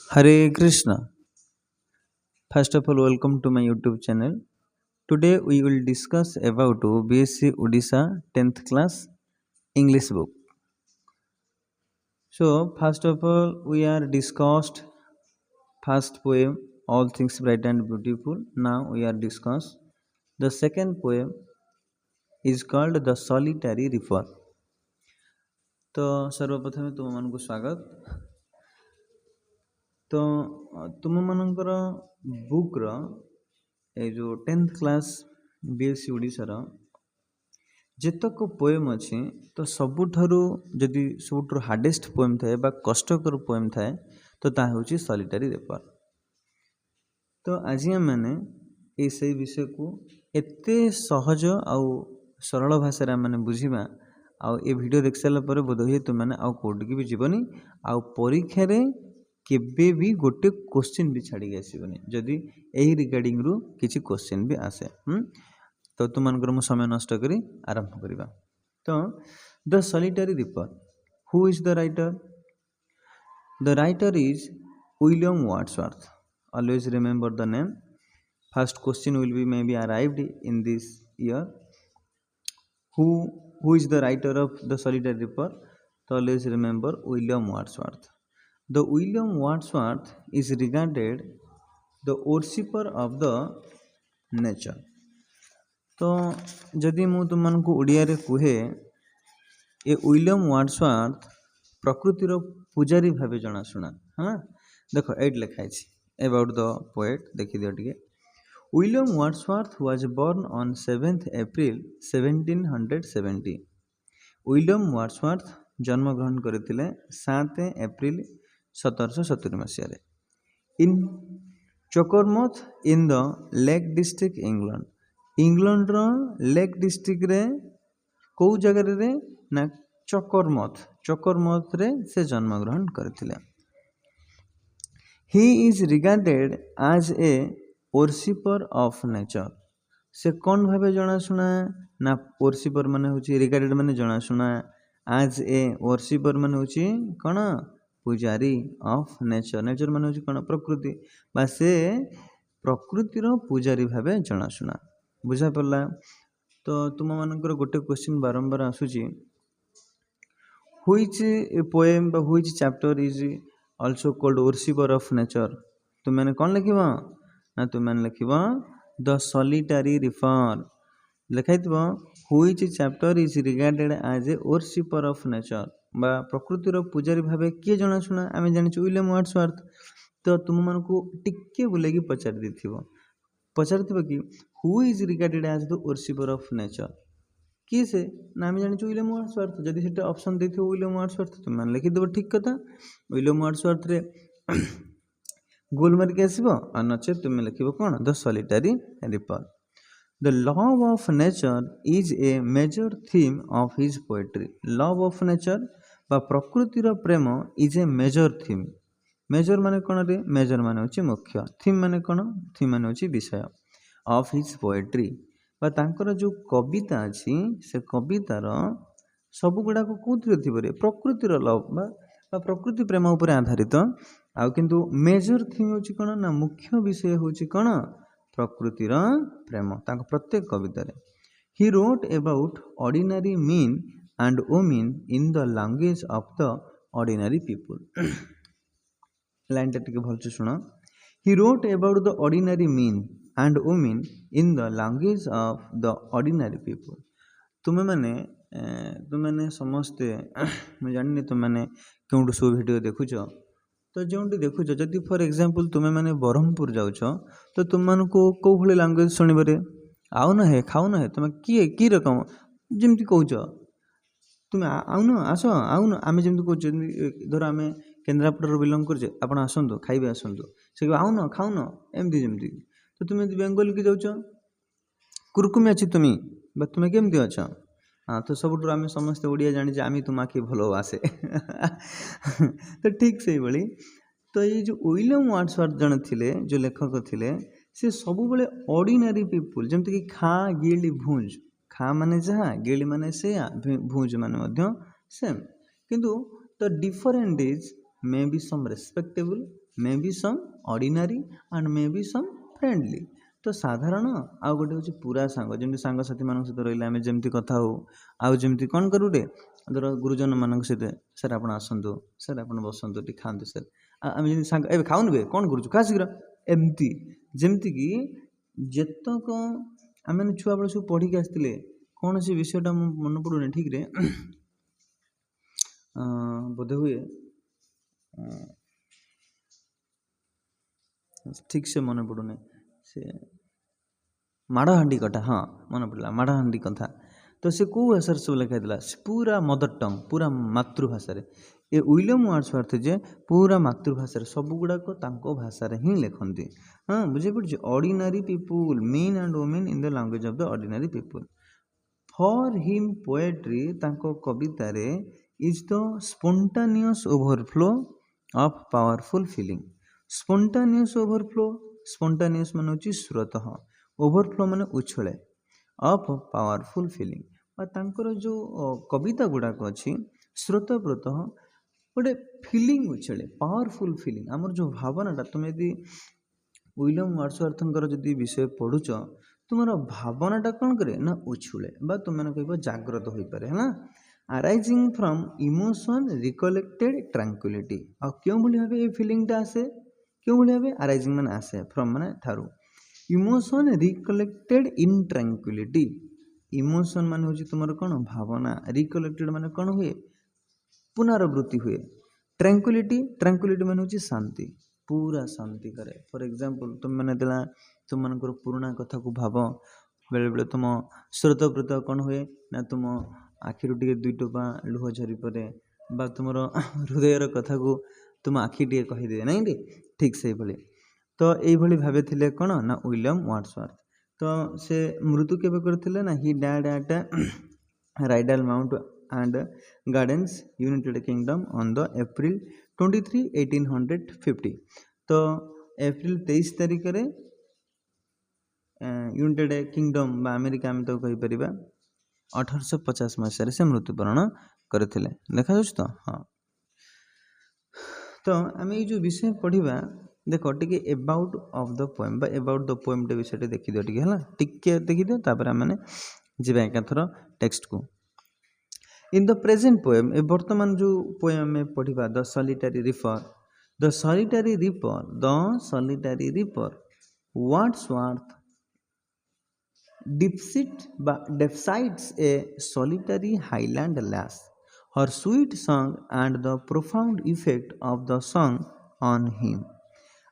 Hare Krishna. First of all, welcome to my YouTube channel. Today we will discuss about BSc Odisha 10th class English book. So, first of all, we are discussed first poem All Things Bright and Beautiful. Now we are discuss the second poem is called The Solitary Reaper. तो सर्वप्रथमे तुम मानक स्वागत। तो तुम मानकर बुक्र ए जो 10th class BSc ओडिशार जेतक poem अच्छी तो सबुठारु जदि सबुठारु हार्डेस्ट पोएम थाए बा कष्टकर पोएम थाए तो ता होची सॉलिटरी रेपर। तो आज मैंने ये विषय को एते सहज आउ सरल भाषा मैंने बुझीबा आउ ए वीडियो देख सारा पर बोध हुए तुम मैंने आउ कोर्ट की भी जीवनी आउ परीक्षा रे केबे भी गोटे क्वेश्चन भी छाड़ी आसबनी जदि यही रिगार्डिंग रु किसी क्वेश्चन भी आसे। तो तुम मु समय नष्ट करी आरंभ करिबा। तो the solitary ripper, who is the writer? The writer is William Wordsworth. Always remember the name. First question will be maybe arrived in this year. Who is the writer of the Solitary Reaper? So always remember William Wordsworth. The William Wordsworth is regarded the worshipper of the nature. तो जदि मु तुमको ओडिया रे कुहे A William Wordsworth प्रकृतिर पूजारी भावे जनाशुना। हाँ देख eight लिखाई about the poet देखी दियो टिके। William Wordsworth was born on 7th April 1770. William Wordsworth जन्म ग्रहण करथिले 7 एप्रिल 1770 मसीह in Cockermouth in the Lake District England. England रो लेक डिस्ट्रिक्ट रे को जगह रे ना चकोरमथ रे से जन्म ग्रहण करथिले। He is regarded as a worshipper of nature. से कौन भावे जनाशुना ना वर्शिपर माने होची रिगार्डेड माने जनाशुना आज ए वर्शिपर माने होची कौन पूजारी ऑफ नेचर। नेचर माने होची कौन प्रकृति बा से प्रकृतिर पूजारी भावे जनाशुना। बुझा पड़ला। तो तुम मानकर गोटे क्वेश्चन बारंबार आसुची व्हिच पोएम बा which chapter is also called worshipper of nature। तो मैंने कौन लिखिबा ना तो मैंने लिखिबा द सॉलिटरी रिपर लिखाई थबो which chapter is regarded as a worshipper of nature बा प्रकृतिर पूजारी भावे किए जनाशुना आमे जानि विलियम वर्ड्सवर्थ। तो तुम मानकु टिके बुलेगी पचार दिथिबो कि who is regarded as the worshipper of nature किए से ना आम जानी विलियम वर्ड्सवर्थ। जदि से ऑप्शन देथिबो विलियम वर्ड्सवर्थ तुम मैंने लिखिदेव ठीक कथा विलियम वर्ड्सवर्थ रे गोल मार्क आसबो और नचे तुम लिखिबो कौन the solitary reaper. The love of nature is a major theme of his poetry. Love of nature बा प्रकृतिर प्रेम is a major theme. Major माने कौन रे मेजर माने होची मुख्य, थीम माने कौन थीम माने होची विषय ऑफ हिज पोएट्री बा तांकर जो कविता अच्छी से कवितार सब गुड़ाक कौन थी प्रकृतिर लव बा प्रकृति प्रेम उपर आधारित आउ किंतु मेजर थीम होची कौन ना मुख्य विषय होची कौन प्रकृतिर प्रेम तांको प्रत्येक कवितार। He wrote about ordinary men and women in the language of the ordinary people. Line टिके भलसे सुन। He wrote about the ordinary men and women in the language of the ordinary people. तुमने समस्ते मैं जानी तुमने क्यों सब वीडियो देखुच तो जो देखुच जदि फॉर एग्जांपल तुम मैंने ब्रह्मपुर जाऊछ तो तुम को कौ भाई लैंग्वेज शुणवे आउन हे खाऊन हे तुम किए कि रकम जमी कौच तुम आउन आस आउन आम जमी कौच धर आम केन्द्रापड़ा बिलंग कर आप आसतु खाइबे आसतु से आउन खाऊन एमती जमी तो तुम बेंगल की जाऊच कुरकुमी अच्छी तुम्हें केमती अच्छ। हाँ तो सब आम समस्ते ओडिया जानी आम तुम आखि भल आसे तो ठीक से भाई तो ये जो विलियम वर्ड्सवर्थ जन थे जो लेखक थे से सब बड़े ऑर्डिनरी पीपुल जमती कि खा गिली भूंज खा माने जहाँ गिली माने से भूंज माने सेम किंतु the different is may be some respectable, may be some ordinary and may be some friendly. तो साधारण आउ गोटे हूँ पूरा सांग, जमी सांगसाथी मान सहित रही आम जमी कथा हो आमती कौन करूँ टे धर गुरुजन मान सहित सर आप आसतु सर आप बसतु टे खाते सर आम सांग ए खाऊन बे कौन करूँ खा शीघ्र एमती जमती कि जेतक आम छुआ बेल सब पढ़ी आसते कौन से विषयटा मन पड़ूनी ठीक रे बोधे हुए ठीक से मन पड़ूनी से माड़हांडी कथा हाँ मन पड़ा माड़हांडी कथा तो से कौ भाषा सब लिखाई पूरा मदर टंग पूरा मातृभाषा ये विलियम वर्ड्सवर्थ जे पूरा मातृभाषा सब गुड़ाक भाषा ही लिखती हाँ बुझे पड़े ordinary people main and women in the language of the ordinary people for him poetry तांको कविता रे is the spontaneous overflow of powerful feeling spontaneous overflow spontaneous मान होची स्रोत ओवरफ्लो मान उछले ऑफ पावरफुल फीलिंग और तांकर जो कविता गुड़ाक अच्छी स्रोतप्रोत गोटे फीलिंग उछले पावरफुल फीलिंग आमर जो भावनाटा तुम यदि विलियम वर्ड्सवर्थ जदि विषय पढ़ुच तुम भावनाटा कौन करे ना उछुले बा तुम मैंने कह जाग्रत हो पारे है arising from emotion recollected tranquillity आ क्यों भाव ये फीलिंगटा आसे क्यों भाव अराइजिंग मैंने आसे फ्रॉम मैंने through emotion recollected in tranquillity emotion मान हूँ तुम कौन भावना रिकलेक्टेड मान कौन हुए पुनरावृत्ति हुए ट्रांक्विलिटी ट्रांक्विलिटी मान हूँ शांति पूरा शांति करे फॉर एग्जांपल तुम मैंने देला तुम मानकर पुराना कथा को भाव बेले बेले तुम स्रोतप्रोत कौन हुए ना तुम आखिर टे दुई टोपा लुह झरी पड़े बा तुम हृदयर कथा को तुम आखि टे कहीदे ना ठीक से भाई तो यही भावे थिले कौन ना विलियम वर्ड्सवर्थ तो से मृत्यु केबे करथिले ना he died at Rydal Mount and Gardens United Kingdom on the April 23, 1850 तो एप्रिल 23 तारिख रे यूनाइटेड किंगडम बा अमेरिका आम तो कहीपर 1850 मसीह से मृत्युवरण करते देखा तो हाँ तो आम ये जो विषय पढ़ा देख टे एबाउट ऑफ द पोएम बा एबाउट द पोएम टे विषय देखी दियो टे देखी दियो तापर आम जीवा एक थर टेक्स्ट को इन द प्रेजेंट पोएम ए वर्तमान जो पोएम में पढ़ा the solitary ripper Wordsworth deposites a solitary highland lass her sweet song and the profound effect of the song on him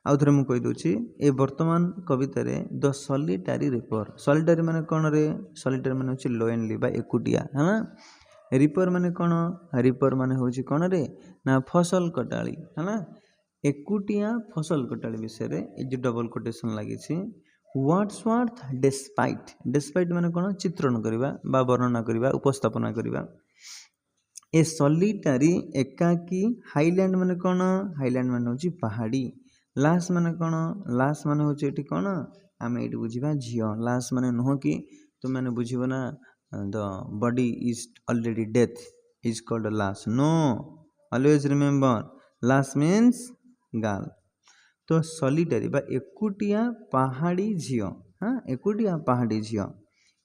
आउ थे मुझे कहीदे ये वर्तमान कवितार द सॉलिटरी रिपर सॉलिटरी माने कौन रे सॉलिटरी माने होची लोनली बा एकुटिया है ना रिपर माने कौन रिपर माने होची कौन रे ना फसल कटाली है ना एकुटिया फसल कटाली विषय रे ए जो डबल कोटेशन लगी वर्ड्सवर्थ डेस्पाइट माने कौन चित्रण करवा बा वर्णना करवा उपस्थापना करवा ए सॉलिटरी एकाकी हाईलैंड माने कौन हाईलैंड माने होची पहाड़ी लास माने कौन लास माने होची एठी कौन आमे एठी बुझिबा झियो लास माने नुह कि तुम माने बुझिबो ना the body is already death is called लास नो ऑलवेज रिमेंबर लास मीन्स गाल तो सॉलिटरी बा एकुटिया पहाड़ी झियो हाँ एकुटिया पहाड़ी झियो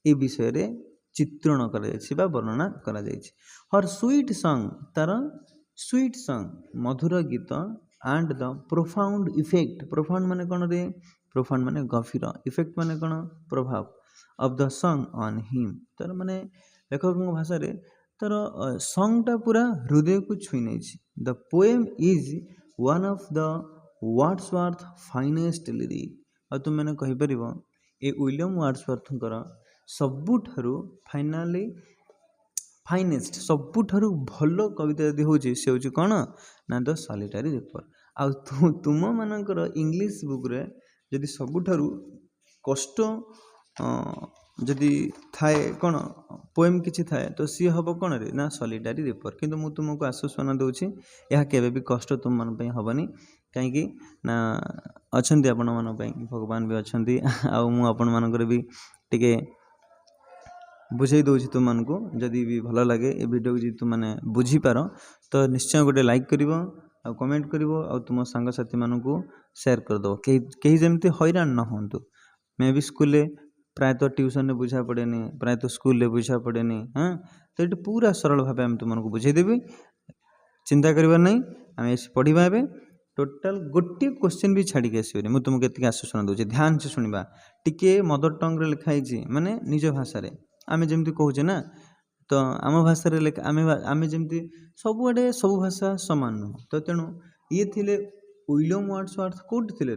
ए विषय रे चित्रण करा वर्णना करा हर स्वीट सॉन्ग तार स्वीट सॉन्ग मधुर गीत and the profound effect profound माने कौन रे प्रोफाउंड माने गभीर इफेक्ट माने कौन प्रभाव of the song on him तार माने लेखक भाषा रे तार सॉन्गटा पूरा हृदय को छुई नहीं the poem is one of the Wordsworth finest lyric और तुम मैंने कहीपर ये विलियम वर्ड्सवर्थ सबुठारु फाइनाली फाइनेस्ट सबुठारु भल कविता यदि होची से होची कौन ना द सॉलिटरी रिपर आ तुम मानकर इंग्लिश बुक रे यदि सबुठारु कष्ट जदि थाए कौन पोएम किछि थाए तो सी हम कौन रे ना सॉलिटरी रिपर किंतु मु तुमको आश्वासन दूची यह केबे भी कष्ट तुम मन पे हबनी कहीं ना अच्छा आपण मान भगवान भी अच्छा आउ मु आपण मानकर भी टिके बुझे दूसरी तुमको जदि भी भल लगे ये वीडियो को तुम मैंने बुझीपार तो निश्चय गोटे लाइक कर आ कमेंट करिवो आ तुम सांग साथी मानकू शेयर कर दो कहीं जमती हैरान न होंतु मैं भी स्कूल प्रायतः ट्यूशन में बुझा पड़ेनि प्रायतः स्कूल बुझा पड़ेनि हाँ तो ये पूरा सरल भाव आम तुमको बुझेदेवी चिंता करबार नहीं आम पढ़ा ए टोटाल गोटे क्वेश्चन भी छाड़ी आसबे मुझे तुमको ये आश्वासन दूसरी ध्यान से शुणा टिके मदर टंग लिखाई माने निज भाषा आम जमी कहे ना तो आम भाषा आम जमी सबुआड़े सब भाषा सामान नुह तो तेणु ये थे विलियम वर्ड्सवर्थ कौट थे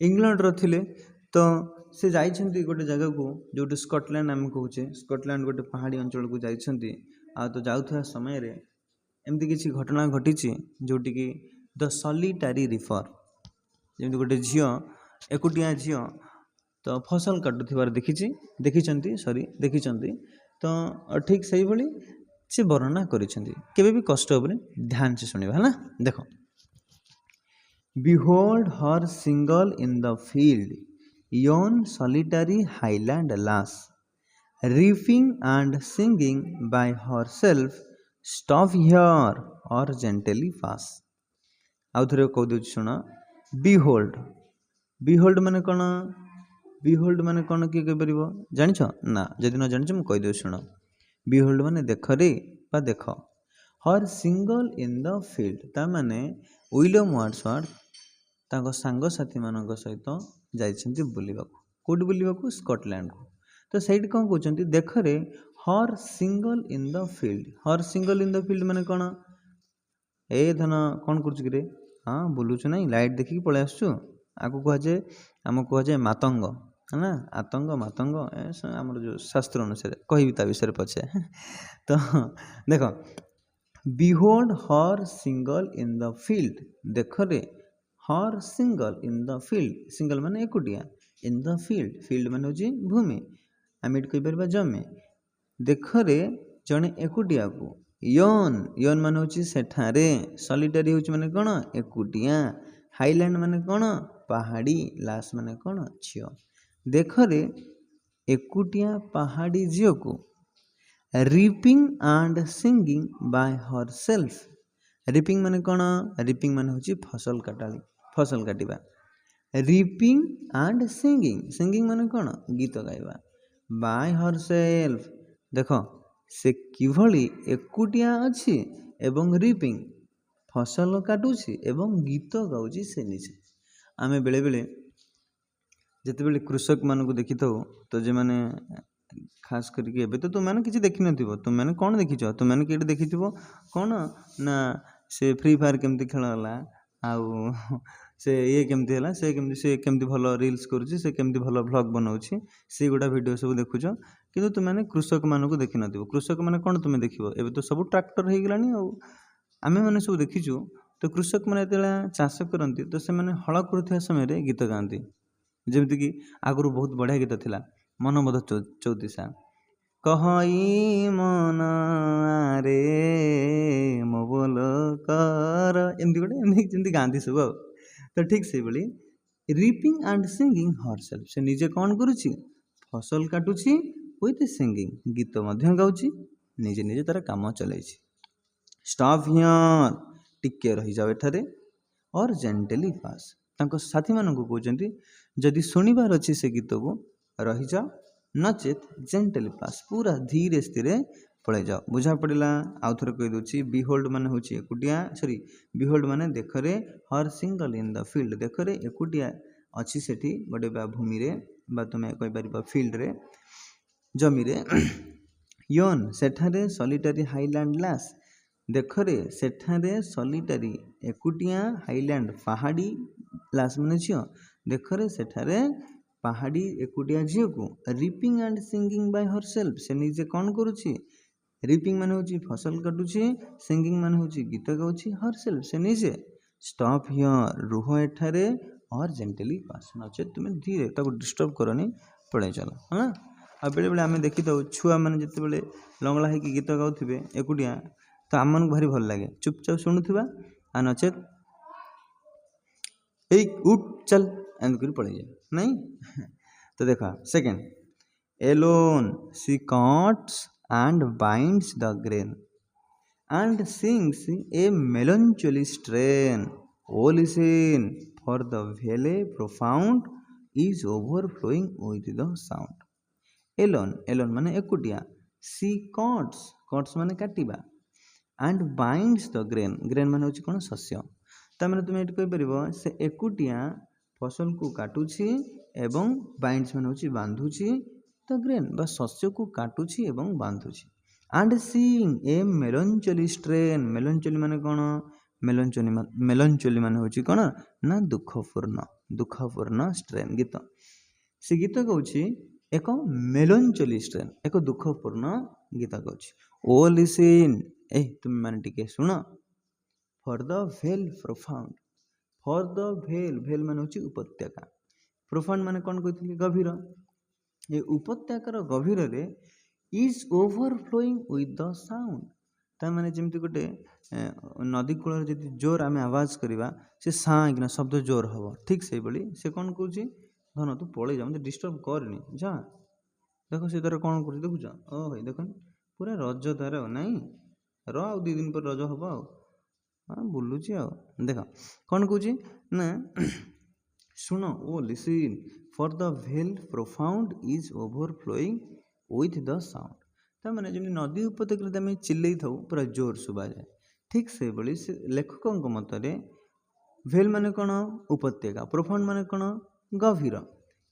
इंग्लैंड रे तो से जाइछन्ति गोटे जगह को जो स्कॉटलैंड आम कहूचे स्कॉटलैंड गोटे पहाड़ी अंचल को जाइछन्ति आ तो जाउथवा समय रे एमती किसी घटना घटी जोटि कि द सॉलिटरी रिफर जमी गोटे झील एकुटिया झील तो फसल काटुथिबार देखी तो ठीक से ही से वर्णना करिसेंति केबे भी कष्ट उपरे ध्यान से सुनिबा है ना देखो Behold her single in the field, yon solitary highland lass, reaping and singing by herself, stop here or gently pass. आउ थरे कह दउछि सुना behold माने कोन behold माने कोन कि कह परिबो जानिछ ना जदि न जानिछ म कह दउ सुना behold माने देख रे बा देख her single in the field ता माने विलियम वर्ड्सवर्थ तांको सांग साथी मानक सहित जाइछन्ति बुलिबाकू कोड बुलिबाकू स्कॉटलैंड को तो सेठी कोन कहउछन्ति देख रे her single in the field माने कोन ए धन कोन करछु कि रे हां बुलुछु नै लाइट देखि पळे आसछु आको कह जे हम कह जे मातंग है ना आतंग मातंग हमर जो शास्त्र अनुसार कहिबि ता विषय पछे तो देखो behold her single in the field देख रे her single in the field single माने एकुटिया इन द फील्ड माने होची भूमि आम कहि परबा जमी देख रे जने एकुटिया को योन माने होची सेठारे सॉलिटरी होची माने कोन एकुटिया हाईलैंड माने कोन पहाड़ी लास माने कोन झियो देख रे एकुटिया पहाड़ी झियो को reaping and singing by herself ripping माने कोन रिपिंग माने होची फसल काटिबा रिपिंग एंड सिंगिंग माने कोन गीत गाइबा बाय हरसेल्फ देखो से किभली एकुटिया अछि एवं रिपिंग फसल काटुछि एवं गीत गाउछि से निजे आमे बेले बेले जते बेले कृषक मानकु देखिथौ तो जे माने खास करके एबे तो तुम माने किछि देखि नथिबो तुम माने कोन देखिछो तुम माने केटे देखिथिबो कोन ना से फ्री फायर केमती खेलला आउ से ये केमती हला से केमती भलो रील्स करूछि से केमती भलो व्लॉग बनाउछि से गोटा वीडियो सब देखुछो किंतु तुम माने कृषक मानकु देखि नथिबो कृषक माने कोन तुम देखिबो एबे तो सब ट्रैक्टर हे गेलानी आउ आमे माने सब देखिछु तो कृषक माने तेला चाष करंती तो से माने हळ करूथिया समय रे गीत गांती जेमति कि आगुरु बहुत बढ़िया गीत थिला मनमोध चौतीसा कहई मन रे मो बोल कर एमती गोटे एमती गांधी सब तो ठीक से बोली रिपिंग एंड सिंगिंग हरसेल्फ से निजे कौन करुछि फसल काटुछि विथ सिंगिंग गीत मध्य गाउछि निजे निजे तार काम चलैछि स्टॉप हियर टिके रही जाओ एठारे और जेंटली पास तांको साथी मानकु कहउछन्ति जदि सुनिबार अछि से गीत को रही जाओ नचेत जेंटली पास पूरा धीरे स्थिर पळे जाओ बुझा पड़िला आउ थरे कहि दोछि बिहोल्ड माने होछि एकुटिया बिहोल्ड माने देखरे हर सिंगल इन द फील्ड देखरे एकुटिया अछि सेठी गोटे बा भूमि रे बा तुमे कहि परिबा फील्ड रे जमी रे योन सेठारे सॉलिटरी हाईलैंड लास देखरे सेठारे सॉलिटरी एकुटिया हाईलैंड पहाड़ी लास माने छियो देखरे सेठारे पहाड़ी एकुटिया झील को ripping and singing by herself से निजे कौन करुछि रिपिंग माने होछि फसल काटुछि सिंगिंग माने होछि गीत गाउछि हरसेल्फ से निजे स्टॉप हियर रुह एठारे और जेंटली पास नचे तुम धीरे ताको डिस्टर्ब करनी पड़े चलो हाँ आ बेले बेले आमे देखि तो छुआ माने जते बेले लंगला है कि गीत गाउथिबे एकुटिया तो आम मन भारी भल लागे चुपचाप शुणुथिबा आ नचे ए उठ चल एंड कर पड़े जाए नहीं तो देखा second alone sea cuts and binds the grain and sings a melancholy strain. Oh, listen, for the valley profound is overflowing with the sound. Alone, alone ମାନେ ଏକୁଟିଆ. She cuts ମାନେ କାଟିବା. And binds the grain ମାନେ ହେଉଛି କ'ଣ ଶସ୍ୟ. ତାମାନେ ତୁମେ ଏଠି କହିପାରିବ ସେ ଏକୁଟିଆ ଫସଲକୁ କାଟୁଛି ଏବଂ ବାଇଣ୍ଡସ୍ ମାନେ ହେଉଛି ବାନ୍ଧୁଛି ଦ ଗ୍ରେନ୍ ବା ଶସ୍ୟକୁ କାଟୁଛି ଏବଂ ବାନ୍ଧୁଛି. And sing a melancholy strain. melancholy ମାନେ କ'ଣ? melancholy ମାନେ ହେଉଛି କ'ଣ ନା ଦୁଃଖପୂର୍ଣ୍ଣ strain ଗୀତ. ସେ ଗୀତ ଗାଉଛି ଏକ melancholy strain, ଏକ ଦୁଃଖପୂର୍ଣ୍ଣ ଗୀତ ଗାଉଛି. ଓ ଲିସିନ୍, ତୁମେ ମାନେ ଟିକେ ଶୁଣ. For the vale profound. For the vale ମାନେ ହେଉଛି ଉପତ୍ୟକା. profound ମାନେ କ'ଣ କହିଥିଲି? ଗଭୀର. ଏ ଉପତ୍ୟକାର ଗଭୀରରେ is overflowing with the sound. ତାମାନେ ଯେମିତି ଗୋଟେ ନଦୀ କୂଳରେ ଯଦି ଜୋର ଆମେ ଆବାଜ କରିବା ସେ ସାଇଁକିନା ଶବ୍ଦ ଜୋର ହେବ. ଠିକ୍ ସେଇଭଳି ସେ କ'ଣ କହୁଛି? ଧନ ତୁ ପଳେଇ ଯା, ମୋତେ ଡିଷ୍ଟର୍ବ କରନି, ଯା. ଦେଖ ସେ ତାର କ'ଣ କରୁଛି ଦେଖୁଛ? ଭାଇ ଦେଖ ପୁରା ରଜ ତାର ନାଇଁ, ଆଉ 2 ଦିନ ପରେ ରଜ ହେବ ଆଉ ବୁଲୁଛି ଆଉ. ଦେଖ କ'ଣ କହୁଛି ନା ଶୁଣ. O listen, for the vale profound is overflowing with the sound. ତାମାନେ ଯେମିତି ନଦୀ ଉପତ୍ୟକାରେ ଆମେ ଚିଲେଇ ଥାଉ ପୁରା ଜୋର ଶୁଭାଯାଏ. ଠିକ୍ ସେଇଭଳି ସେ ଲେଖକଙ୍କ ମତରେ ଭେଲ୍ ମାନେ କ'ଣ? ଉପତ୍ୟକା. ପ୍ରୋଫାଉଣ୍ଡ ମାନେ କ'ଣ? ଗଭୀର.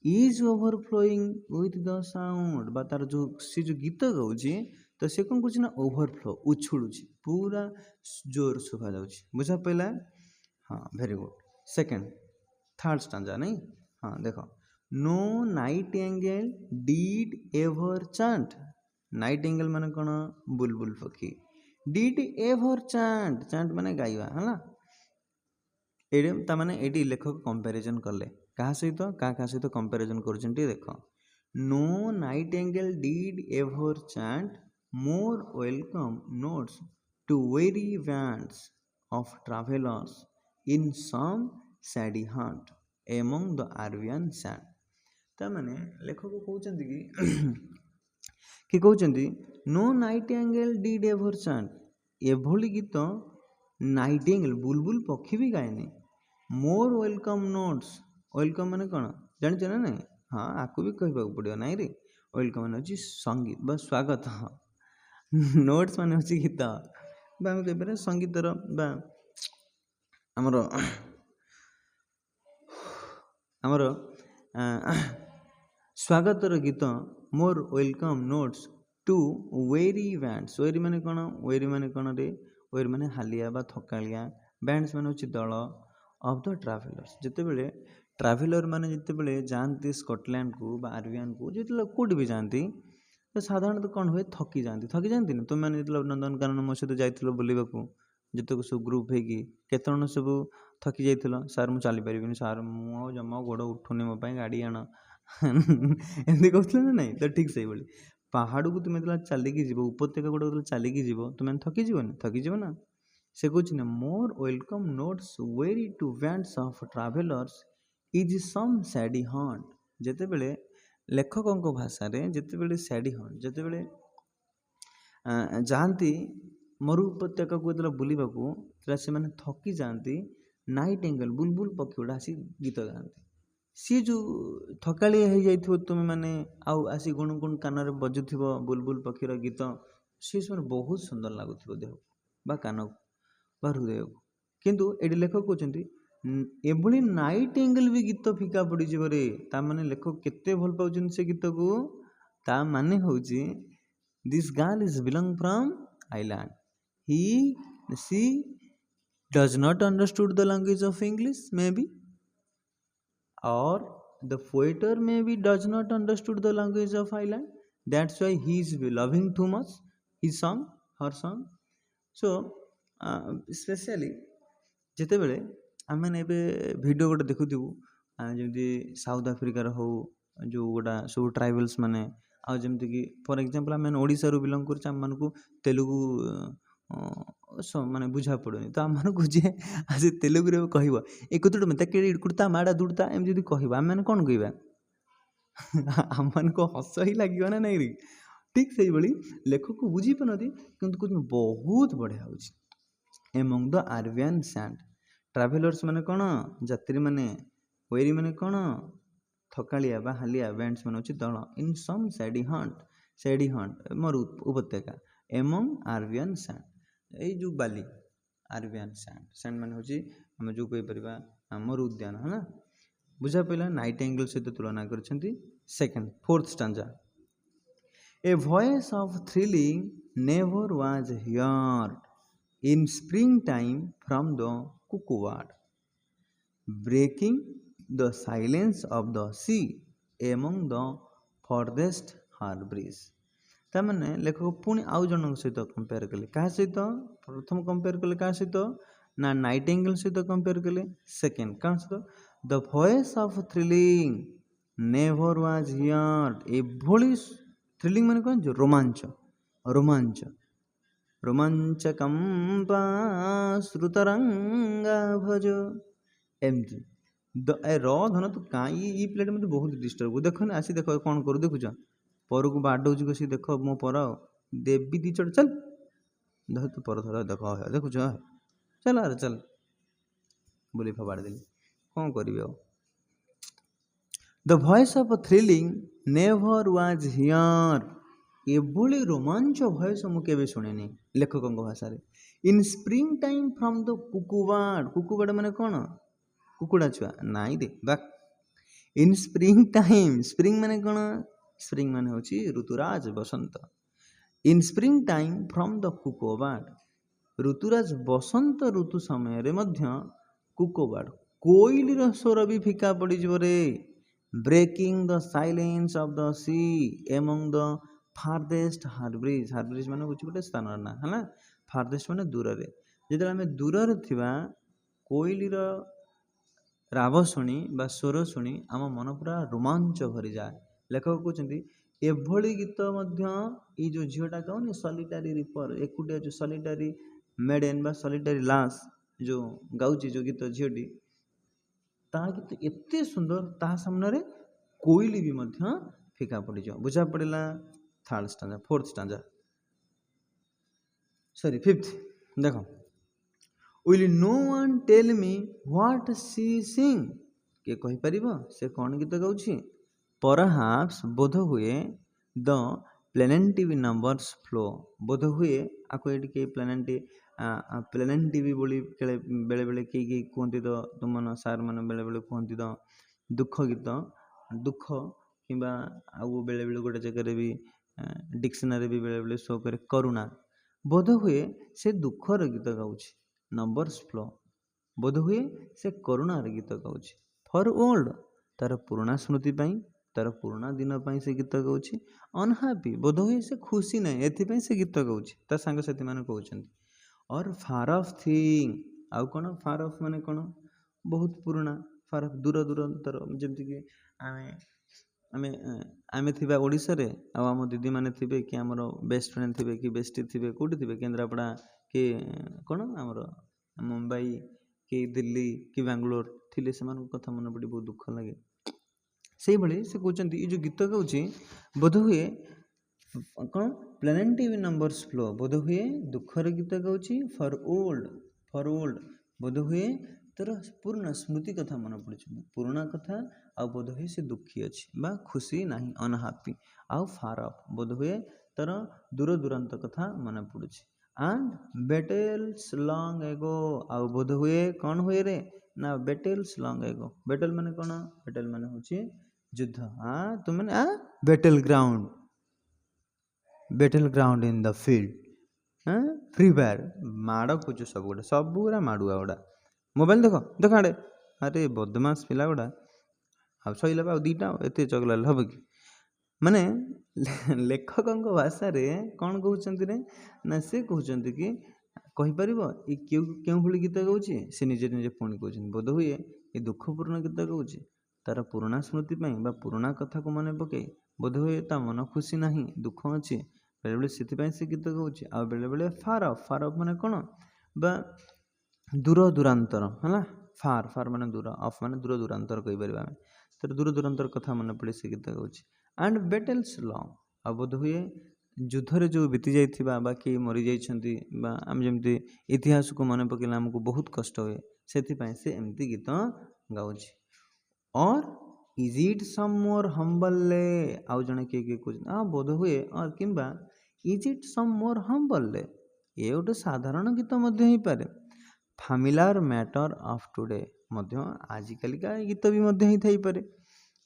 Is overflowing with the sound ବା ତାର ସେ ଯେଉଁ ଗୀତ ଗାଉଛି ତ ସେ କ'ଣ କରୁଛି ନା ଓଭରଫ୍ଲୋ, ଉଛୁଳୁଛି, ପୁରା ଜୋର ଶୁଭାଯାଉଛି. ବୁଝା ପଡ଼ିଲା? ହଁ, ଭେରି ଗୁଡ୍. ଥାର୍ଡ ଷ୍ଟାଞ୍ଜା ନାଇଁ? ହଁ ଦେଖ. No nightingale did ever chant. Nightingale ମାନେ କ'ଣ? ବୁଲବୁଲ ପକ୍ଷୀ. did ever chant ମାନେ ଗାଇବା ହେଲା. ଏଇଠି ତାମାନେ ଏଇଠି ଲେଖକ କମ୍ପାରିଜନ୍ କଲେ କାହା ସହିତ? କାହା ସହିତ କମ୍ପାରିଜନ୍ କରୁଛନ୍ତି ଦେଖ. No nightingale did ever chant more welcome notes to weary bands of travelers in some saddy hunt among the Arabian sand. ତାମାନେ ଲେଖକ କହୁଛନ୍ତି କି କହୁଛନ୍ତି no nightingale did ever chant. ଏଭଳି ଗୀତ ନାଇଟିଙ୍ଗେଲ୍ ବୁଲବୁଲ ପକ୍ଷୀ ବି ଗାଏନି. ମୋର ୱେଲକମ୍ ନୋଟ୍ସ. ୱେଲକମ୍ ମାନେ କ'ଣ ଜାଣିଛ ନା ନାଇଁ? ହଁ, ଆକୁ ବି କହିବାକୁ ପଡ଼ିବ ନାଇଁ ରେ. ୱେଲକମ୍ ମାନେ ହେଉଛି ସଙ୍ଗୀତ ବା ସ୍ୱାଗତ. ନୋଟ୍ସ ମାନେ ହେଉଛି ଗୀତ ବା ଆମେ କହିପାରିବା ସଙ୍ଗୀତର ବା ଆମର ସ୍ୱାଗତର ଗୀତ. ମୋର ୱେଲକମ୍ ନୋଟ୍ସ ଟୁ ୱେରି ବ୍ୟାଣ୍ଡସ୍. ୱେରି ମାନେ କ'ଣ? ୱେରି ମାନେ କ'ଣ ରେ? ୱେରି ମାନେ ହାଲିଆ ବା ଥକାଳିଆ. ବ୍ୟାଣ୍ଡସ୍ ମାନେ ହେଉଛି ଦଳ. Of the travellers. ଯେତେବେଳେ ଟ୍ରାଭେଲର ମାନେ ଯେତେବେଳେ ଯାଆନ୍ତି ସ୍କଟଲ୍ୟାଣ୍ଡକୁ ବା ଆରବିଆନକୁ, ଯେତେବେଳେ କେଉଁଠି ବି ଯାଆନ୍ତି ତ ସାଧାରଣତଃ କ'ଣ ହୁଏ? ଥକି ଯାଆନ୍ତିନି? ତୁମେମାନେ ଯେତେବେଳେ ନନ୍ଦନକାନନ ମୋ ସହିତ ଯାଇଥିଲ ବୁଲିବାକୁ, ଯେତେକ ସବୁ ଗ୍ରୁପ୍ ହେଇକି କେତେ ଜଣ ସବୁ ଥକି ଯାଇଥିଲ? ସାର୍ ମୁଁ ଚାଲିପାରିବିନି, ସାର୍ ମୁଁ ଆଉ ଜମା ଗୋଡ଼ ଉଠୁନି, ମୋ ପାଇଁ ଗାଡ଼ି ଆଣ, ଏମିତି କହୁଥିଲେ ନା ନାଇଁ? ତ ଠିକ୍ ସେଇଭଳି ପାହାଡ଼କୁ ତୁମେ ଯେତେବେଳେ ଚାଲିକି ଯିବ, ଉପତ୍ୟକା ଗୁଡ଼ାକ ଯେତେବେଳେ ଚାଲିକି ଯିବ, ତୁମେ ଥକିଯିବ ନା? ସେ କହୁଛି ନା more welcome notes weary to bands of travellers is some shady haunt. ଯେତେବେଳେ ଲେଖକଙ୍କ ଭାଷାରେ ଯେତେବେଳେ ସ୍ୟାଡି ହଣ୍ଟ, ଯେତେବେଳେ ଯାଆନ୍ତି ମରୁ ଉପତ୍ୟକାକୁ ଯେତେବେଳେ ବୁଲିବାକୁ, ସେତେବେଳେ ସେମାନେ ଥକି ଯାଆନ୍ତି. ନାଇଟିଙ୍ଗେଲ୍ ବୁଲବୁଲ ପକ୍ଷୀ ଗୁଡ଼ା ଆସି ଗୀତ ଗାଆନ୍ତି. ସିଏ ଯେଉଁ ଥକାଳିଆ ହେଇଯାଇଥିବ ତୁମେ ମାନେ, ଆଉ ଆସି ଗୁଣୁଗୁଣ କାନରେ ବଜୁଥିବ ବୁଲବୁଲ ପକ୍ଷୀର ଗୀତ, ସିଏ ସେମାନେ ବହୁତ ସୁନ୍ଦର ଲାଗୁଥିବ ଦେହକୁ ବା କାନକୁ ବା ହୃଦୟକୁ. କିନ୍ତୁ ଏଠି ଲେଖକ କହୁଛନ୍ତି ଏଭଳି ନାଇଟିଙ୍ଗେଲ୍ ବି ଗୀତ ଫିକା ପଡ଼ିଯିବ ରେ. ତାମାନେ ଲେଖକ କେତେ ଭଲ ପାଉଛନ୍ତି ସେ ଗୀତକୁ. ତା ମାନେ ହେଉଛି this girl is belong from Ireland. She does not understood the language of English maybe, or the poeter maybe does not understood the language of Ireland. That's why he is loving too much his song, her song. So specially ଯେତେବେଳେ ଆମେ ଏବେ video ଗୋଟେ ଦେଖୁଥିବୁ, ଯେମିତି south ଆଫ୍ରିକାର ହଉ, ଯେଉଁ ଗୁଡ଼ା ସବୁ ଟ୍ରାଇବାଲ୍ସ ମାନେ, ଆଉ ଯେମିତିକି ଫର୍ ଏକ୍ଜାମ୍ପଲ୍ ଆମେ ଓଡ଼ିଶାରୁ ବିଲଙ୍ଗ କରୁଛୁ, ଆମମାନଙ୍କୁ ତେଲୁଗୁ ମାନେ ବୁଝା ପଡ଼ୁନି, ତ ଆମମାନଙ୍କୁ ଯିଏ ଆଜି ତେଲୁଗୁରେ କହିବ ଏ କୁତୁଡ଼ୁ ମତେ କୁର୍ତ୍ତା ମାଡ଼ା ଦୁଡ଼ତା ଏମିତି ଯଦି କହିବ, ଆମେମାନେ କ'ଣ କହିବା? ଆମମାନଙ୍କୁ ହସ ହିଁ ଲାଗିବ ନା ନାଇଁ ରେ? ठीक से ही लेखक बुझी पारती किंतु कहते बहुत बढ़िया होची एमंग द आरबियन सैंड ट्राभेलर्स माने कौन यात्री माने वेरी माने कौन थकालिया बा हालिया बैंड्स माने दल इन सम सैडी हंट मरु उपत्यका एमंग आरबियन सैंड ये जो बाली आरबियन सैंड माने होची हम जो कहि परिबा मरु उद्यान है ना बुझा पड़ा नाइटिंगेल सहित तुलना करछंती second fourth stanza a voice of thrilling never was heard in springtime from the cuckoo breaking the silence of the sea among the farthest harbours ताने लेखक पुणी आउ जन सहित कंपेयर कले क्या सहित प्रथम कंपेयर कले क्या सहित ना नाइटिंगेल सहित कंपेयर कले सेकेंड क्या सहित the voice of thrilling never was heard एभली थ्रिलिंग माने कौन जो रोमांच रोमांचकंपा श्रुतरंगा भज एमती र धन तो कहीं प्लेट मत बहुत डिस्टर्ब देख आसी देख कौन करू देखुच पर को बाडौच कसी देख मो पर देवी दी चढ़ चल देख तू पर थोड़ा देख देखुच चल अरे चल बोली फबाड़ देली कौन करी the voice of thrilling never was hear एभली रोमांच भयस मुझे शुणेनी लेखक भाषा in springtime from the cuckoo bird माने कौन कुकुड़ा छुआ नाई दे बा इन स्प्रिंग टाइम स्प्रिंग माने कौन स्प्रिंग माने होची ऋतुराज बसंत in springtime from the cuckoo bird ऋतुराज बसंत ऋतु समय रे मध्य कुकोबाड़ कोइलीर स्वर भी फिका पड़ी रे breaking the silence of the sea among the farthest Hebrides माने होची गोटे स्थान ना है फारदेस्ट माने दूर रे जेते आमे दूर रे थिबा कोइलीर राव शुणी बा स्वर शुणी आम मन पूरा रोमांच भरी जाए लेखक कहते एभली गीत ये जो झीटा कहूनी सॉलिटरी रिपर एकुटिया जो सॉलिटरी मेडेन बा सॉलिटरी लास जो गाउची जो गीत झीटी ता गीत एते सुंदर ता सामने कोइली भी मध्य फिका पड़ जाओ बुझा पड़ा third stanza fourth stanza sorry fifth देखो will no one tell me what she sing किए कहि परिबो से कौन गीत गाउछि परहाप्स बोध हुए द प्लेनेटिव नंबर्स फ्लो बोध हुए आको एटी के प्लेनेटिव बोली बेले बेले के कहते तो तुम सार मैंने बेले बेले कहते तो दुख गीत दुख किंबा आउ बेले बेले गोटे जगह भी डिक्शनरी भी बेले बेले शो करे करुणा बोध हुए से दुखर गीत गाउछि नंबर्स फ्लो बोध हुए से करुणार गीत गाउछि फॉर ओल्ड तार पुराना स्मृति पाई तार पुराना दिन पाई से गीत गाउछि अनहैप्पी बोध हुए से खुशी नहीं एथि से गीत गाउछि ता सांग साथी माने कहउछन्ति और फार ऑफ थिंग आउ कोन फार ऑफ माने कोन बहुत पुराना फार ऑफ दूर दूरांतर जेमति कि आमे थिबा ओडिसा रे आ हम दीदी माने थिबे कि हमर बेस्ट फ्रेंड थिबे कि बेस्टी थिबे कोठी थिबे केंद्रापड़ा कि कोन हमर मुंबई कि दिल्ली कि बेंगलोर थिले समान कथा मन पड़ी बहुत दुख लगे से भली से कहउचंती ई जो गीत गाउची बोध हुए कोन प्लेनेटिव नंबर्स फ्लो बोध हुए दुखर गीत गाउची फॉर ओल्ड बोध हुए तर पूर्ण स्मृति कथा मन पड़ी पुराना कथा आ बोध हुए से दुखी अच्छी बा खुशी नहीं अनहैप्पी आउ फार ऑफ बोध हुए तर दूर दूरांत कथा मन पड़ुछि एंड बेटल्स लॉन्ग एगो आउ बोध हुए कौन हुए रे ना बेटल्स लॉन्ग एगो बेटल माने कौन बेटल माने होची युद्ध तुम माने battle ground in the field free fire माड़ खोजु सब गुड़ा माड़ुआ गुड़ा मोबाइल देख आड़े अरे बदमाश पिला गुड़ा आ सैला दीटा एत चगला हम कि माने लेखक भाषा कौन कहते रे ना से कहते कि कहीपर ये क्यों भली गीत गाँची से निजे निजे पुणी कहते बोध हुए ये दुखपूर्ण गीत गाँची तार पुराना स्मृति बा पुराना कथा को मन पकई बोध हुए ता मन खुशी ना दुख अच्छी बेले बेले से गीत गाँची आ बेले बेले फार ऑफ माने कौन बा दूर दूरांतर है फार माने दूर ऑफ माने दूर दूरांतर कहीपर आम तर दूर दूरांतर कथा मन पड़े से गीत गाँची एंड बेटल्स लॉन्ग आ बोध हुए ଯୁଦ୍ଧରେ ଯେଉଁ ବିତି ଯାଇଥିବା ବା କିଏ ମରିଯାଇଛନ୍ତି ବା ଆମେ ଯେମିତି ଇତିହାସକୁ ମନେ ପକାଇଲେ ଆମକୁ ବହୁତ କଷ୍ଟ ହୁଏ, ସେଥିପାଇଁ ସେ ଏମିତି ଗୀତ ଗାଉଛି। ଅର୍ ଇଜ୍ ଇଟ୍ ସମ୍ ମୋର୍ ହମ୍ବଲ୍ରେ, ଆଉ ଜଣେ କିଏ କିଏ କହୁଛନ୍ତି ବୋଧ ହୁଏ, ଅର୍ କିମ୍ବା ଇଜ୍ ଇଟ୍ ସମ୍ ମୋର୍ ହମ୍ବଲ୍ରେ, ଏ ଗୋଟେ ସାଧାରଣ ଗୀତ ମଧ୍ୟ ହେଇପାରେ। ଫାମିଲାର ମ୍ୟାଟର ଅଫ୍ ଟୁଡେ, ମଧ୍ୟ ଆଜିକାଲିକା ଗୀତ ବି ମଧ୍ୟ ହେଇଥାଇପାରେ।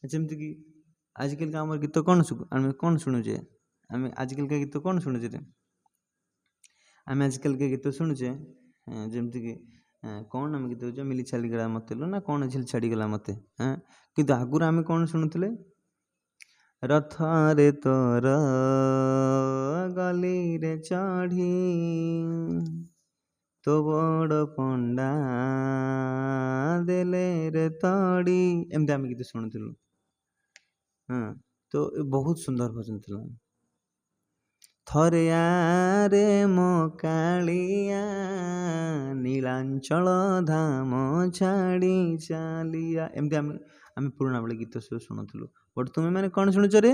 ଯେମିତିକି ଆଜିକାଲିକା ଆମର ଗୀତ ଆମେ କ'ଣ ଶୁଣୁଛେ, ଆମେ ଆଜିକାଲିକା ଗୀତ କ'ଣ ଶୁଣୁଛେ, ଆମେ ଆଜିକାଲିକା ଗୀତ ଶୁଣୁଛେ ଯେମିତିକି କ'ଣ ଆମେ ଗୀତ ହଉଛେ, ମିଲି ଛାଡ଼ିଗଲା ମୋତେ लो ନା କ'ଣ ଝିଲି ଛାଡ଼ିଗଲା ମୋତେ। କିନ୍ତୁ ଆଗରୁ ଆମେ କ'ଣ ଶୁଣୁଥିଲେ, ରଥରେ ତୋର ଗଲିରେ ଚଢ଼ି ତୋ ବଡ଼ ପଣ୍ଡା ଦେଲେ ରେ ତଡ଼ି, ଏମିତି ଆମେ ଗୀତ ଶୁଣୁଥିଲୁ। ତ ବହୁତ ସୁନ୍ଦର ଭଜନ ଥିଲା। ଥରେ ଆରେ ମୋ କାଳିଆ ନୀଳାଞ୍ଚଳ ଧାମ ଛାଡ଼ି ଚାଲିଆ, ଏମିତି ଆମେ ପୁରୁଣା ବେଳେ ଗୀତ ସବୁ ଶୁଣୁଥିଲୁ। ବଟ୍ ତୁମେ ମାନେ କ'ଣ ଶୁଣୁଛ ରେ?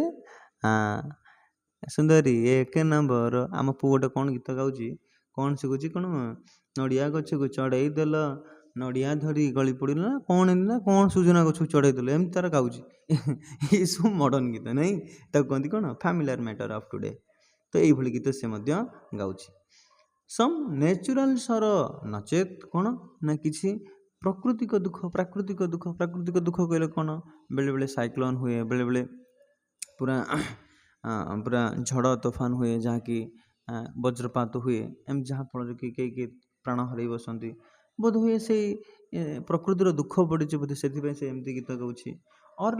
ସୁନ୍ଦରୀ ଏକ ନମ୍ବର। ଆମ ପୁଅ ଗୋଟେ କ'ଣ ଗୀତ ଗାଉଛି, କ'ଣ ଶିଖୁଛି, କ'ଣ ନଡ଼ିଆ ଗଛକୁ ଚଢ଼େଇ ଦେଲ, ନଡ଼ିଆ ଧରି ଗଳି ପଡ଼ିଲ ନା କ'ଣ, ଏମିତି ନା କ'ଣ ସୁଜନା ଗଛକୁ ଚଢ଼େଇ ଦେଲ, ଏମିତି ତାର ଗାଉଛି। ଏସବୁ ମଡ଼ର୍ଣ୍ଣ ଗୀତ ନାହିଁ, ତାକୁ କହନ୍ତି କ'ଣ ଫ୍ୟାମିଲିଆର ମ୍ୟାଟର ଅଫ୍ ଟୁଡେ। ତ ଏଇଭଳି ଗୀତ ସେ ମଧ୍ୟ ଗାଉଛି। ସମ୍ ନ୍ୟାଚୁରାଲ ସର, ନଚେତ୍ କ'ଣ ନା କିଛି ପ୍ରାକୃତିକ ଦୁଃଖ। ପ୍ରାକୃତିକ ଦୁଃଖ କହିଲେ କ'ଣ, ବେଳେବେଳେ ସାଇକ୍ଲୋନ ହୁଏ, ବେଳେବେଳେ ପୁରା ଝଡ଼ ତୋଫାନ ହୁଏ, ଯାହାକି ବଜ୍ରପାତ ହୁଏ, ଏମିତି ଯାହାଫଳରେ କି କେହି ପ୍ରାଣ ହରାଇ ବସନ୍ତି। ବୋଧ ହୁଏ ସେଇ ପ୍ରକୃତିର ଦୁଃଖ ପଡ଼ିଛି ବୋଧେ, ସେଥିପାଇଁ ସେ ଏମିତି ଗୀତ ଗାଉଛି। ଅର୍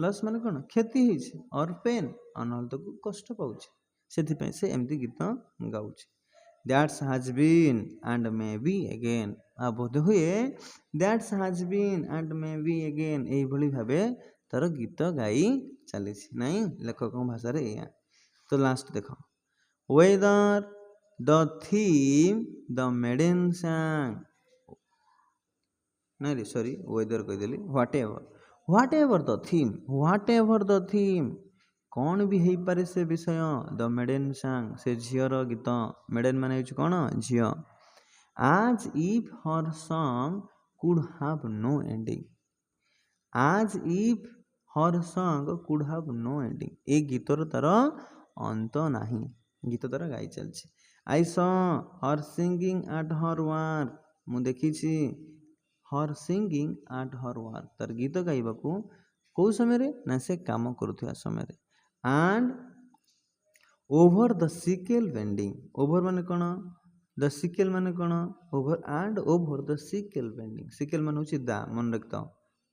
ଲସ୍ ମାନେ କ'ଣ, କ୍ଷତି ହେଇଛି। ଅର୍ ପେନ୍, ନହେଲେ ତାକୁ କଷ୍ଟ ପାଉଛି, ସେଥିପାଇଁ ସେ ଏମିତି ଗୀତ ଗାଉଛି। That's has been and may be again, ବୋଧ ହୁଏ that's has been and may be again, ଏଇଭଳି ଭାବେ ତାର ଗୀତ ଗାଇ ଚାଲିଛି। ନାଇଁ, ଲେଖକଙ୍କ ଭାଷାରେ ଏଇଆ। ତ ଲାଷ୍ଟ ଦେଖ, weather the theme the maiden ସାଙ୍ଗ, ନାଇଁ ରେ ସରି ୱେଦର କହିଦେଲି, ହ୍ୱାଟ ଏଭର ଦ ଥିମ୍, କ'ଣ ବି ହେଇପାରେ ସେ ବିଷୟ। ଦ ମେଡେନ୍ ସାଙ୍ଗ, ସେ ଝିଅର ଗୀତ। ମେଡେନ୍ ମାନେ ହେଉଛି କ'ଣ, ଝିଅ। As if her song could have no ending, as if her song could have no ending, ଏଇ ଗୀତର ତାର ଅନ୍ତ ନାହିଁ, ଗୀତ ତାର ଗାଇ ଚାଲିଛି। I saw her singing at her work, ମୁଁ ଦେଖିଛି ହର୍ ସିଙ୍ଗିଂ ଆଟ୍ ହର୍ ୱାର୍କ, ତାର ଗୀତ ଗାଇବାକୁ କେଉଁ ସମୟରେ, ନା ସେ କାମ କରୁଥିବା ସମୟରେ। And over the sickle bending, over ମାନେ କ'ଣ, ଦ ସିକେଲ୍ ମାନେ କ'ଣ, over and over the sickle bending, sickle ମାନେ ହେଉଛି ଦା, ମନେ ରଖିଥାଅ,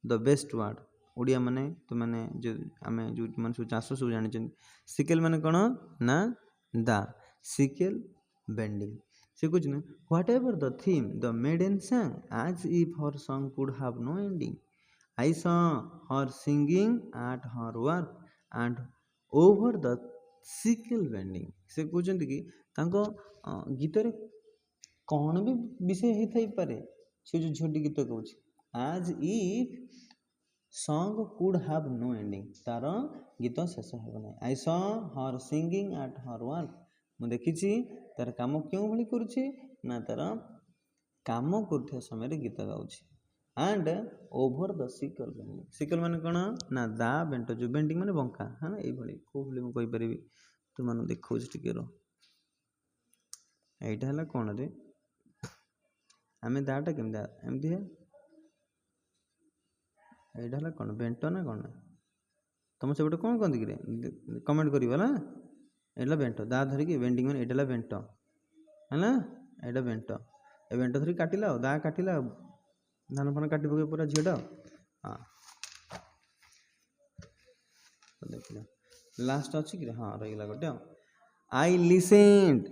ଦ ବେଷ୍ଟ ୱାର୍ଡ଼। ଓଡ଼ିଆ ମାନେ ତୁମାନେ ଆମେ ଯେଉଁମାନେ ସବୁ ଚାଷ ସବୁ ଜାଣିଛନ୍ତି, ସିକେଲ୍ ମାନେ କ'ଣ ନା ଦା, ସିକେଲ୍ ବେଣ୍ଡିଂ। ସେ କହୁଛି ନା, whatever the theme the maiden sang as if her song could have no ending, I saw her singing at her work and over the sickle bending। ସେ କହୁଛନ୍ତି କି ତାଙ୍କ ଗୀତରେ କ'ଣ ବି ବିଷୟ ହେଇଥାଇପାରେ, ସେ ଯେଉଁ ଝିଅଟି ଗୀତ ଗାଉଛି। As if song could have no ending, ତାର ଗୀତ ଶେଷ ହେବ ନାହିଁ। I saw her singing at her work, ମୁଁ ଦେଖିଛି ତାର କାମ କେଉଁ ଭଳି କରୁଛି, ନା ତାର କାମ କରୁଥିବା ସମୟରେ ଗୀତ ଗାଉଛି। And over the sickle bending, sickle ମାନେ କ'ଣ ନା ଦା, ବେଣ୍ଟ ଯେଉଁ ବେଣ୍ଡିଂ ମାନେ ବଙ୍କା, ହଁ ଏଇଭଳି କେଉଁ ଭଳି ମୁଁ କହିପାରିବି, ତୁମାନଙ୍କୁ ଦେଖାଉଛି ଟିକେ ର। ଏଇଟା ହେଲା କ'ଣ ଯେ, ଆମେ ଦାଟା କେମିତି ଏମିତି ହେ, ଏଇଟା ହେଲା କ'ଣ ବେଣ୍ଟ ନା କ'ଣ, ତମ ସେପଟେ କ'ଣ କହନ୍ତି କି କମେଣ୍ଟ କରିବ ହେଲା। ଏଇଟା ବେଣ୍ଟ, ଦା ଧରିକି ବେଣ୍ଡିଂ ମାନେ ଏଇଟା ହେଲା ବେଣ୍ଟ ହେଲା, ଏଇଟା ବେଣ୍ଟ, ଏ ବେଣ୍ଟ ଧରିକି କାଟିଲା ଆଉ, ଦା କାଟିଲା ଆଉ, ଧାନ ଫାନ କାଟି ପକେଇବ ପୁରା ଝିଅଟା। ହଁ ଦେଖିଲା, ଲାଷ୍ଟ ଅଛି କି, ହଁ ରହିଗଲା ଗୋଟେ ଆଉ। ଆଇ ଲିସେଣ୍ଡ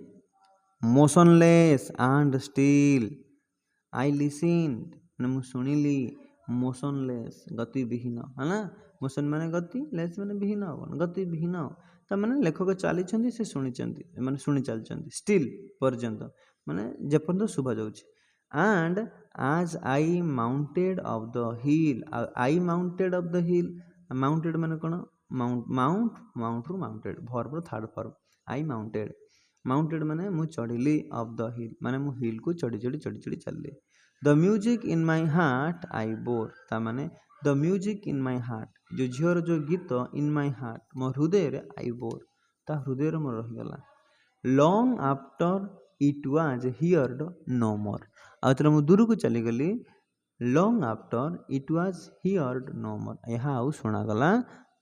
ମୋସନଲେସ୍ ଆଣ୍ଡ ଷ୍ଟିଲ୍, ଆଇ ଲିସେଣ୍ଡ ମାନେ ମୁଁ ଶୁଣିଲି, ମୋସନଲେସ୍ ଗତିବିହୀନ ହେଲା, ମୋସନ ମାନେ ଗତି, ଲେସ୍ ମାନେ ବିହୀନ, ଗତିବିହୀନ, ତାମାନେ ଲେଖକ ଚାଲିଛନ୍ତି, ସେ ଶୁଣିଛନ୍ତି, ମାନେ ଶୁଣି ଚାଲିଛନ୍ତି, ଷ୍ଟିଲ୍ ପର୍ଯ୍ୟନ୍ତ ମାନେ ଯେପର୍ଯ୍ୟନ୍ତ ଶୁଭା ଯାଉଛି। And as I mounted of the heel, I mounted of the heel, mounted ମାନେ କ'ଣ, ମାଉଣ୍ଟରୁ ମାଉଣ୍ଟେଡ୍, ଭର୍ବର ଥାର୍ଡ଼ ଫର୍ମ, आई माउंटेड। माउंटेड माने मु चढ़िली अप द हिल माने मु हिल को चढ़ी चली। The music in my heart I bore ता माने the music in my heart जो झीर जो गीत इन माई हार्ट मो हृदय आई बोर ता हृदय मोर रहीगला। Long after it was heard no more आउ थोड़ा मु दूर को चलीगली। Long after it was heard no more यह आउ शुणागला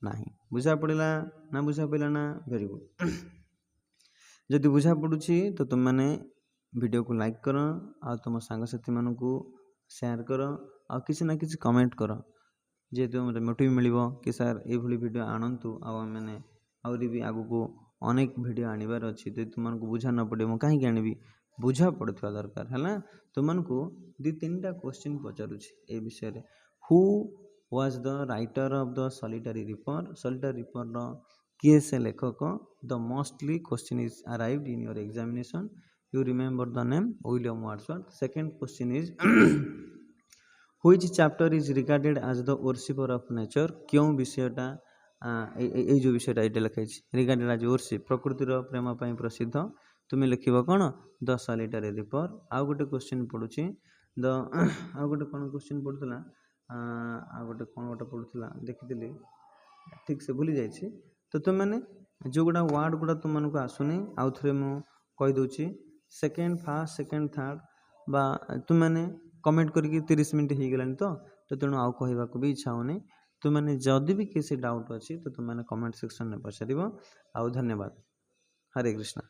नहीं। बुझा पड़ा ना बुझा पड़ा ना वेरी गुड। जदि बुझा पड़ुछि तो तुम मैंने वीडियो को लाइक कर आ तुम सांगसाथी मानू शेयर कर आ किसी ना किसी कमेंट कर जेहेतु मतलब मोटिव मिल कि सार ये वीडियो आणतु आने आहरी भी आगु को अनेक वीडियो आनबार अच्छी तो तुमको बुझा न पड़े मुझे कहीं आनबी बुझा पड़ुवा दरकार है। तुमको दी तीन टा क्वेश्चन पचारूछि ए विषय रे। Who was the writer of the solitary ripper solitary ripper किए से लेखक the mostly question is arrived in your examination you remember the name William Wordsworth. Second question is which chapter is regarded as the worshipper of nature क्यों विषयटा जो विषयटा ये लिखाई regarded as worship प्रकृतिर प्रेम ପାଇଁ प्रसिद्ध तुम लिखिब कौन द सॉलिटरी रिपर। आउ गोटे क्वेश्चन पड़ुछि द आउ गोटे कौन क्वेश्चन पड़ुला आउ गोटे कौन गोटे पड़ुला देखिथिली ठीक से भूली जाइछि तो तुम मैंने जो गुड़ा वर्ड गुड़ा तुम मानक आसुनी आउ थे मु कहि दउछि सेकेंड फास्ट सेकेंड थर्ड बा तुम मैंने कमेंट करके 30 मिनट हो गलानी तो तेणु आउ कहवाक भी इच्छा होनी। तुम मैंने जदि भी किसी डाउट अच्छी तो तुम मैंने कमेंट सेक्शन में पचार। आउ धन्यवाद। हरे कृष्णा।